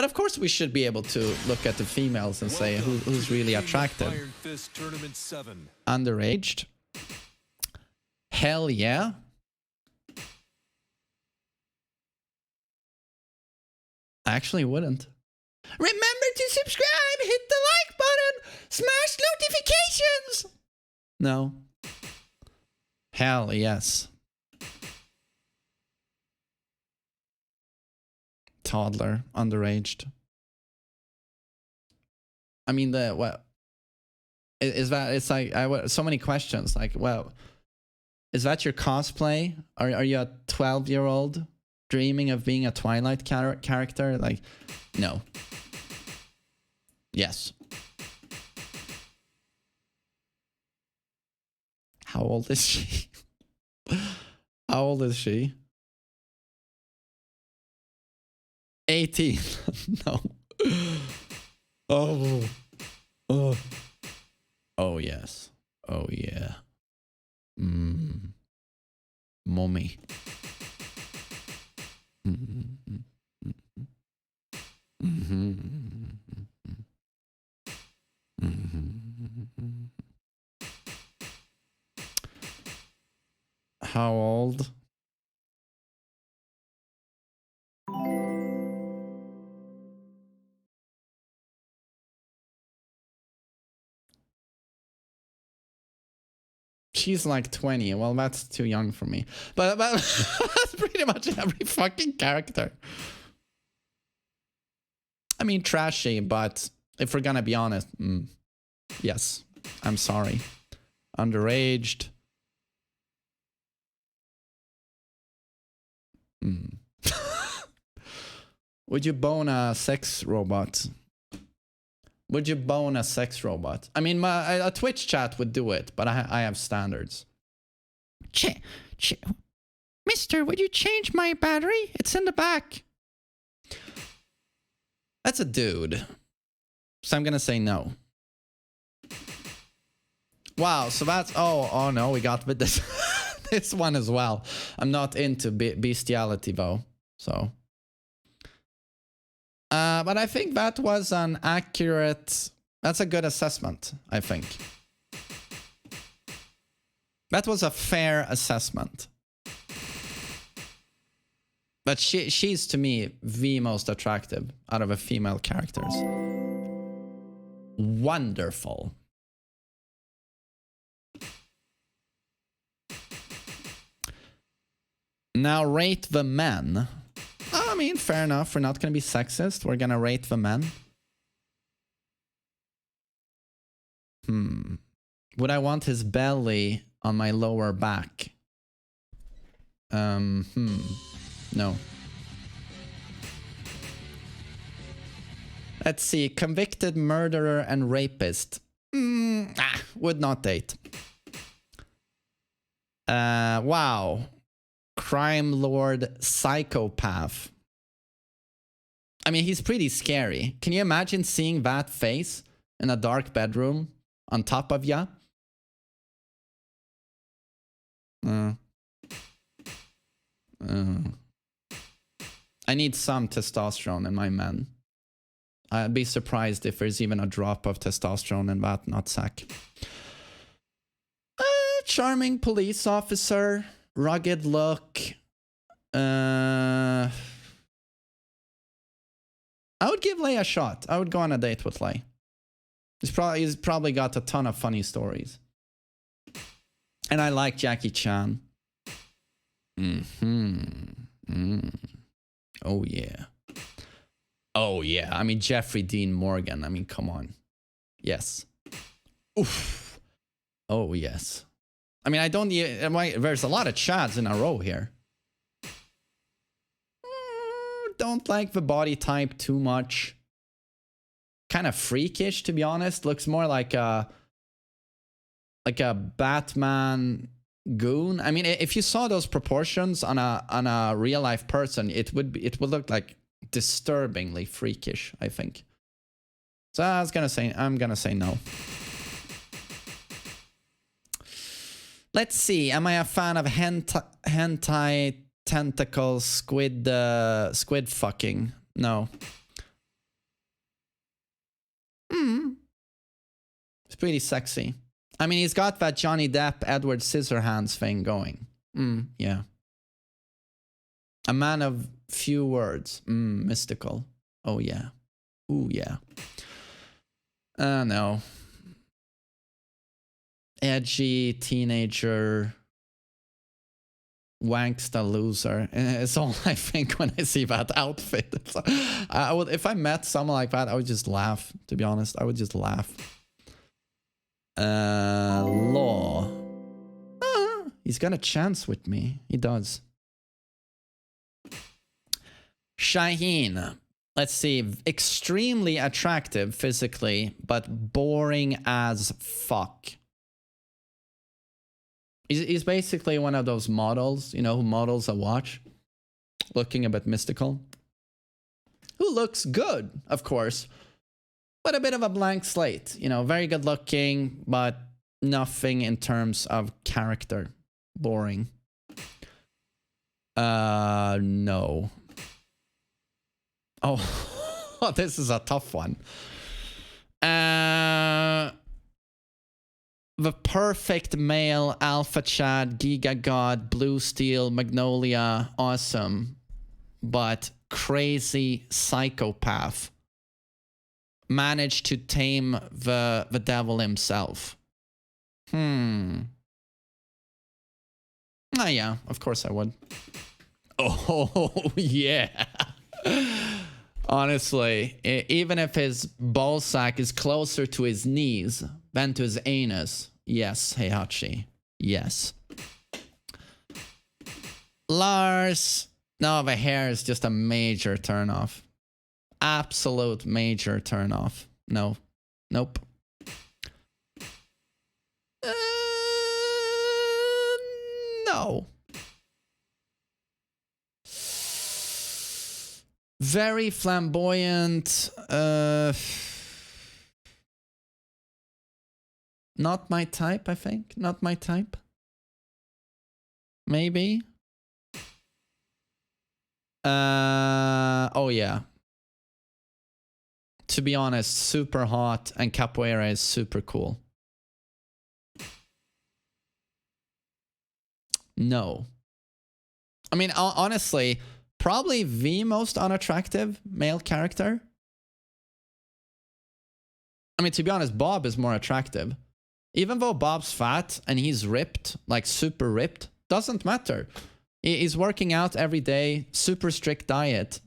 of course we should be able to look at the females and say who's really attractive. Underaged. Hell yeah. I actually wouldn't. Remember to subscribe, hit the like button, smash notifications. No. Hell yes. Toddler, underaged. I mean, what is that? It's like so many questions. Like, well, is that your cosplay? Are you a 12-year-old dreaming of being a Twilight character? Like, no. Yes. How old is she? How old is she? 18. No. Oh. Oh. Oh yes. Oh yeah. Mommy. How old? She's like 20. Well, that's too young for me. But that's pretty much every fucking character. I mean, trashy, but if we're gonna be honest, yes, I'm sorry. Underaged. Would you bone a sex robot? Would you bone a sex robot? I mean, a Twitch chat would do it, but I have standards. Mister, would you change my battery? It's in the back. That's a dude. So I'm gonna say no. Wow, so that's... Oh no, we got with this, this one as well. I'm not into bestiality though, so... but I think that was an accurate... That's a good assessment, I think. That was a fair assessment. But she's, to me, the most attractive out of the female characters. Wonderful. Now rate the men. I mean, fair enough. We're not going to be sexist. We're going to rate the men. Would I want his belly on my lower back? No. Let's see. Convicted murderer and rapist. Would not date. Wow. Crime lord psychopath. I mean, he's pretty scary. Can you imagine seeing that face in a dark bedroom on top of ya? I need some testosterone in my men. I'd be surprised if there's even a drop of testosterone in that nutsack. Charming police officer. Rugged look. I would give Lei a shot. I would go on a date with Lei. He's probably got a ton of funny stories. And I like Jackie Chan. Oh yeah. Oh yeah. I mean, Jeffrey Dean Morgan. I mean, come on. Yes. Oof. Oh yes. I mean, I don't... There's a lot of chads in a row here. Don't like the body type too much. Kind of freakish, to be honest. Looks more like a Batman goon. I mean, if you saw those proportions on a real life person, it would look like disturbingly freakish, I think. So I'm gonna say no. Let's see. Am I a fan of hentai tentacle squid fucking? No. It's pretty sexy. I mean, he's got that Johnny Depp, Edward Scissorhands thing going. Yeah. A man of few words. Mystical. Oh, yeah. Ooh, yeah. No. Edgy, teenager, wanksta loser. It's all I think when I see that outfit. I would, if I met someone like that, I would just laugh, to be honest. I would just laugh. Law. He's got a chance with me. He does. Shaheen. Let's see. Extremely attractive physically, but boring as fuck. He's basically one of those models, you know, who models a watch. Looking a bit mystical. Who looks good, of course. But a bit of a blank slate. You know, very good looking, but nothing in terms of character. Boring. No. Oh, this is a tough one. The perfect male, Alpha Chad, Giga God, Blue Steel, Magnolia, awesome. But crazy psychopath. Managed to tame the devil himself. Oh yeah, of course I would. Oh yeah. Honestly, even if his ballsack is closer to his knees than to his anus, yes, Heihachi, yes. Lars, no, the hair is just a major turnoff. Absolute major turnoff. No, nope. No. Very flamboyant. Not my type, I think. Not my type. Maybe. Oh yeah. To be honest, super hot, and capoeira is super cool. No. I mean, honestly, probably the most unattractive male character. I mean, to be honest, Bob is more attractive. Even though Bob's fat and he's ripped, like super ripped, doesn't matter. He's working out every day, super strict diet.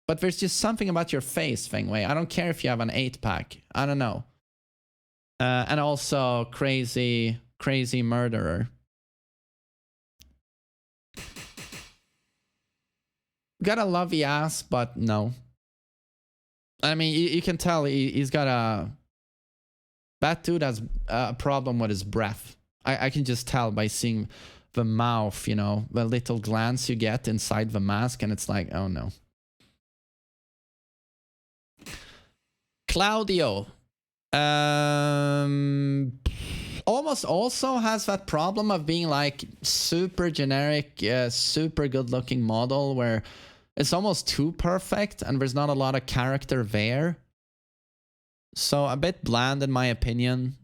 But there's just something about your face, Feng Wei. I don't care if you have an 8-pack. I don't know. And also crazy, crazy murderer. Gotta love the ass, but no. I mean, you can tell he's got a... That dude has a problem with his breath. I can just tell by seeing the mouth, you know, the little glance you get inside the mask, and it's like, oh no. Claudio. Almost also has that problem of being like super generic, super good looking model where it's almost too perfect and there's not a lot of character there. So a bit bland in my opinion,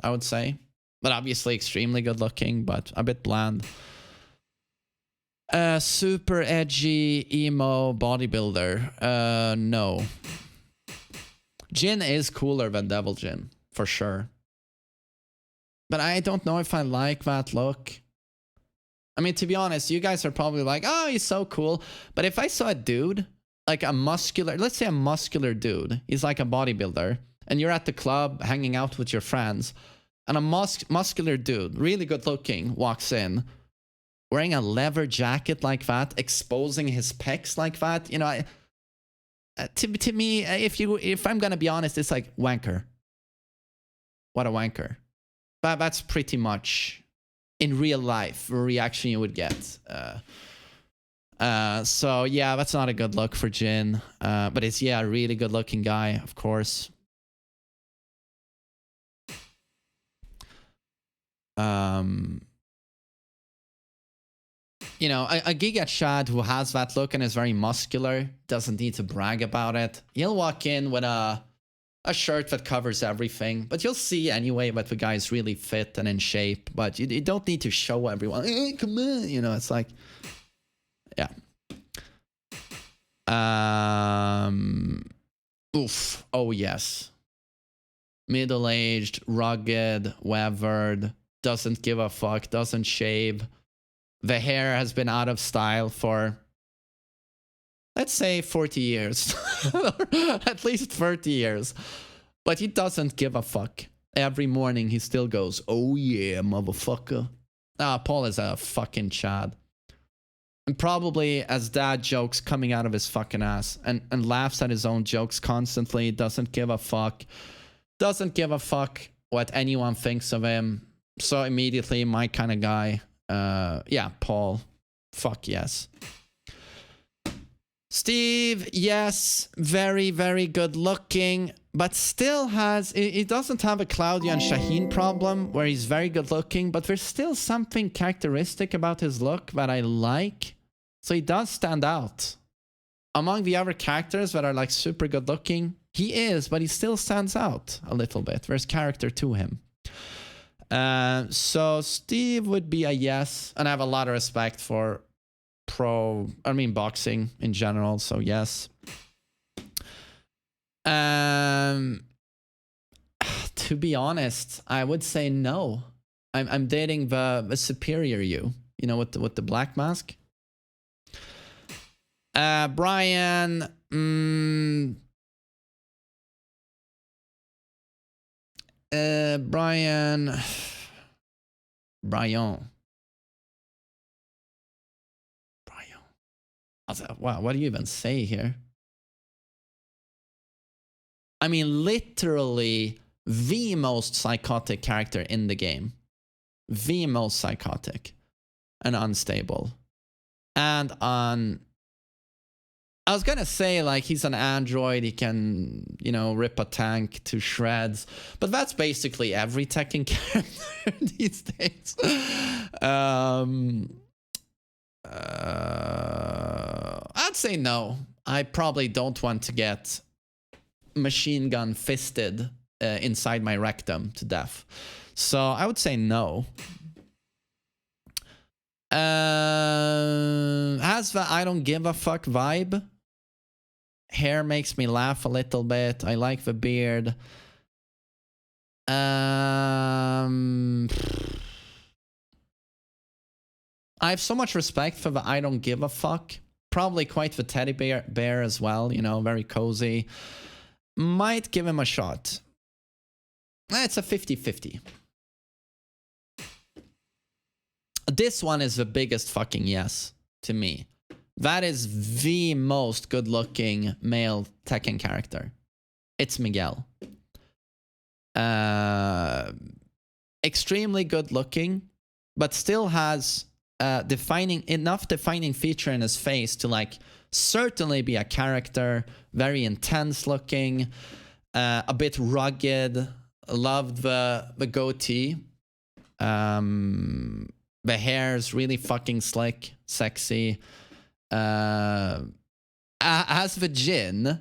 I would say. But obviously extremely good looking, but a bit bland. Super edgy, emo bodybuilder. No. Jin is cooler than Devil Jin, for sure. But I don't know if I like that look. I mean, to be honest, you guys are probably like, oh, he's so cool. But if I saw a dude, like a muscular, let's say a muscular dude, he's like a bodybuilder, and you're at the club hanging out with your friends, and a muscular dude, really good looking, walks in, wearing a leather jacket like that, exposing his pecs like that, you know, to me, if I'm gonna be honest, it's like wanker. What a wanker. That's pretty much in real life a reaction you would get. So yeah, that's not a good look for Jin. But it's, yeah, a really good looking guy, of course. You know, a Giga Chad who has that look and is very muscular, doesn't need to brag about it. He'll walk in with a a shirt that covers everything. But you'll see anyway that the guy's really fit and in shape. But you don't need to show everyone. Hey, come on, you know. It's like, yeah. Oof. Oh yes. Middle-aged, rugged, weathered, doesn't give a fuck, doesn't shave. The hair has been out of style for, let's say, 40 years. At least 30 years. But he doesn't give a fuck. Every morning he still goes, oh yeah, motherfucker. Paul is a fucking Chad. And probably has dad jokes coming out of his fucking ass. And laughs at his own jokes constantly. Doesn't give a fuck. Doesn't give a fuck what anyone thinks of him. So immediately, my kind of guy. Yeah, Paul. Fuck yes. Steve, yes, very, very good looking, but still has, he doesn't have a Claudia and Shaheen problem where he's very good looking, but there's still something characteristic about his look that I like. So he does stand out. Among the other characters that are like super good looking, he is, but he still stands out a little bit. There's character to him. So Steve would be a yes, and I have a lot of respect for boxing in general, so yes. To be honest, I would say no. I'm dating the superior you know, with the black mask. Brian, Brian. Wow, what do you even say here? I mean, literally the most psychotic character in the game. The most psychotic and unstable. And I was gonna say, like, he's an android, he can, you know, rip a tank to shreds. But that's basically every Tekken character these days. I'd say no. I probably don't want to get machine gun fisted inside my rectum to death. So I would say no. Has the I don't give a fuck vibe. Hair makes me laugh a little bit. I like the beard. I have so much respect for the I don't give a fuck. Probably quite the teddy bear as well, you know, very cozy. Might give him a shot. It's a 50-50. This one is the biggest fucking yes to me. That is the most good-looking male Tekken character. It's Miguel. Extremely good-looking, but still has defining feature in his face to like certainly be a character. Very intense looking, a bit rugged. Loved the goatee. The hair is really fucking slick, sexy. As the Jin,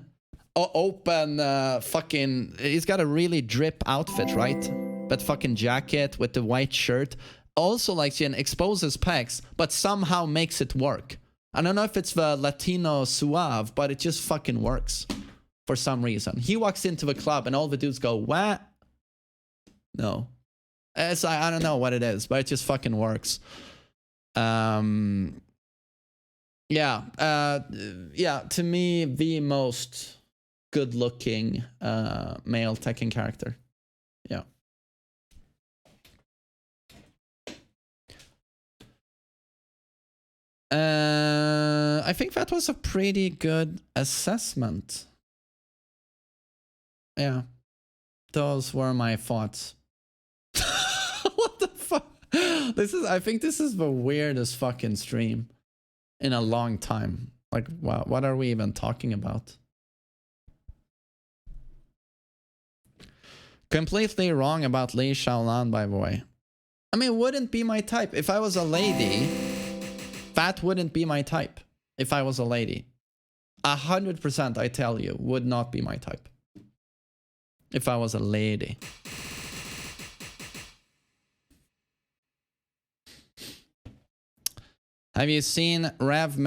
open fucking, he's got a really drip outfit, right? That fucking jacket with the white shirt. Also, like, Jin exposes pecs, but somehow makes it work. I don't know if it's the Latino suave, but it just fucking works for some reason. He walks into the club and all the dudes go, what? No. It's, I don't know what it is, but it just fucking works. Yeah, to me, the most good-looking male Tekken character. Yeah. I think that was a pretty good assessment. Yeah. Those were my thoughts. What the fuck? I think this is the weirdest fucking stream in a long time. Like, wow, what are we even talking about? Completely wrong about Li Xiaolan, by the way. I mean, it wouldn't be my type. If I was a lady, that wouldn't be my type. If I was a lady. 100%, I tell you, would not be my type. If I was a lady. Have you seen Rev